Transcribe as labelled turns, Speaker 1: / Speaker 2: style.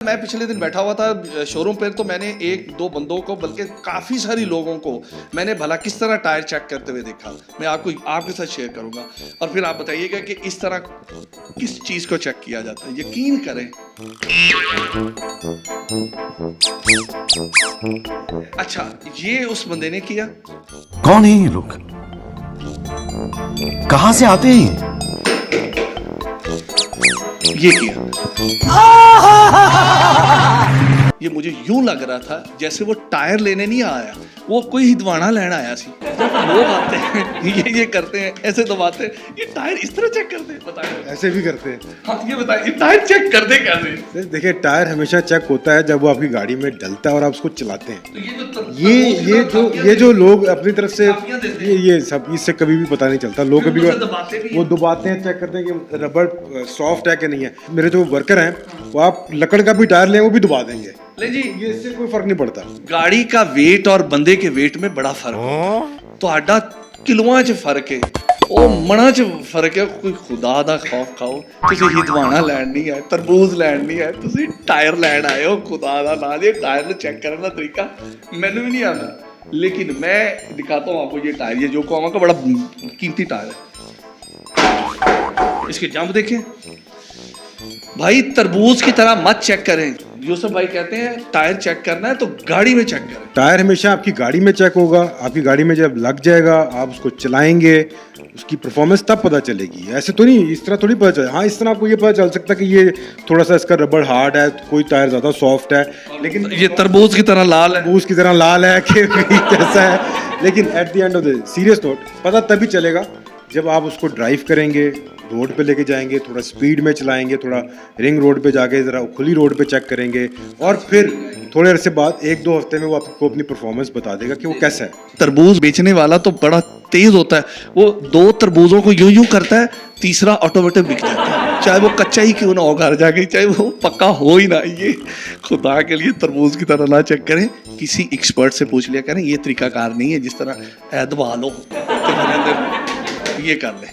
Speaker 1: मैं पिछले दिन बैठा हुआ था शोरूम पर, तो मैंने एक दो बंदों को, बल्कि काफ़ी सारी लोगों को मैंने भला किस तरह टायर चेक करते हुए देखा। मैं आपको आपके साथ शेयर करूंगा और फिर आप बताइएगा कि इस तरह किस चीज़ को चेक किया जाता है। यकीन करें, अच्छा ये उस बंदे ने किया।
Speaker 2: कौन है ये लोग? कहां से आते हैं
Speaker 1: ये किया। ये मुझे यूं लग रहा था जैसे वो टायर लेने नहीं आया, वो कोई हिदवाना लेना आया सी। जब लोग आते हैं ये करते हैं, ऐसे दबाते हैं, ये टायर इस तरह चेक करते हैं। बताएं।
Speaker 3: ऐसे भी करते हैं।
Speaker 1: हाँ ये बताएं, ये टायर चेक करते कैसे?
Speaker 3: देखिए, टायर हमेशा चेक होता है जब वो आपकी गाड़ी में डलता है और आप उसको चलाते हैं।
Speaker 1: तो
Speaker 3: ये जो लोग अपनी तरफ से
Speaker 1: देते हैं।
Speaker 3: ये सब इससे कभी भी पता नहीं चलता। लोग कभी
Speaker 1: उसे दबाते भी
Speaker 3: वो दबाते हैं, चेक करते हैं कि रबड़ सॉफ्ट है कि नहीं है। मेरे जो वर्कर हैं वो आप लकड़ का भी टायर लें वो भी दबा देंगे।
Speaker 1: ले जी,
Speaker 3: ये इससे कोई फर्क नहीं पड़ता।
Speaker 1: गाड़ी का वेट और बंदे के वेट में बड़ा फर्क है। तो आडा किलोआं च फर्क है, ਉਹ ਮਣਾ ਚ ਫਰਕ ਹੈ। ਕੋਈ ਖੁਦਾ ਦਾ ਖੌਫ ਖਾਓ, ਤੁਸੀਂ ਹਿਦਵਾਣਾ ਲੈਣ ਨਹੀਂ ਆਏ, ਤਰਬੂਜ ਲੈਣ ਨਹੀਂ ਆਏ, ਤੁਸੀਂ ਟਾਇਰ ਲੈਣ ਆਏ ਹੋ। ਖੁਦਾ ਦਾ नाम, ये टायर को चेक करने का तरीका मैंने भी नहीं आता, लेकिन मैं दिखाता हूँ आपको। ये टायर, ये योकोहामा का बड़ा कीमती टायर है। इसके जंप देखें भाई, तरबूज की तरह मत चेक करें। यूसुफ भाई कहते हैं टायर चेक करना है तो गाड़ी में चेक करें।
Speaker 3: टायर हमेशा आपकी गाड़ी में चेक होगा। आपकी गाड़ी में जब लग जाएगा, आप उसको चलाएंगे, उसकी परफॉर्मेंस तब पता चलेगी। ऐसे तो नहीं, इस तरह थोड़ी पता चले। हाँ, इस तरह आपको ये पता चल सकता है कि ये थोड़ा सा इसका रबड़ हार्ड है, कोई टायर ज़्यादा सॉफ्ट है, लेकिन
Speaker 1: ये तरबूज की तरह लाल है,
Speaker 3: तरबूज की तरह लाल है कि कैसा है। लेकिन at the end of the serious note, पता तभी चलेगा जब आप उसको ड्राइव करेंगे, रोड पे लेके जाएंगे, थोड़ा स्पीड में चलाएंगे, थोड़ा रिंग रोड पे जाके ज़रा खुली रोड पे चेक करेंगे, और फिर थोड़े अरसे बाद 1-2 हफ्ते में वो आपको अपनी परफॉर्मेंस बता देगा कि वो कैसा है।
Speaker 1: तरबूज बेचने वाला तो बड़ा तेज होता है, वो 2 तरबूजों को यूं करता है, तीसरा ऑटोमेटिक बिक जाता है, चाहे वो कच्चा ही क्यों ना हो घर जाके, चाहे वो पक्का हो ही ना। ये खुदा के लिए तरबूज की तरह ना चेक करें, किसी एक्सपर्ट से पूछ लिया करें। ये तरीकाकार नहीं है जिस तरह दबा लो तो ये कर ले।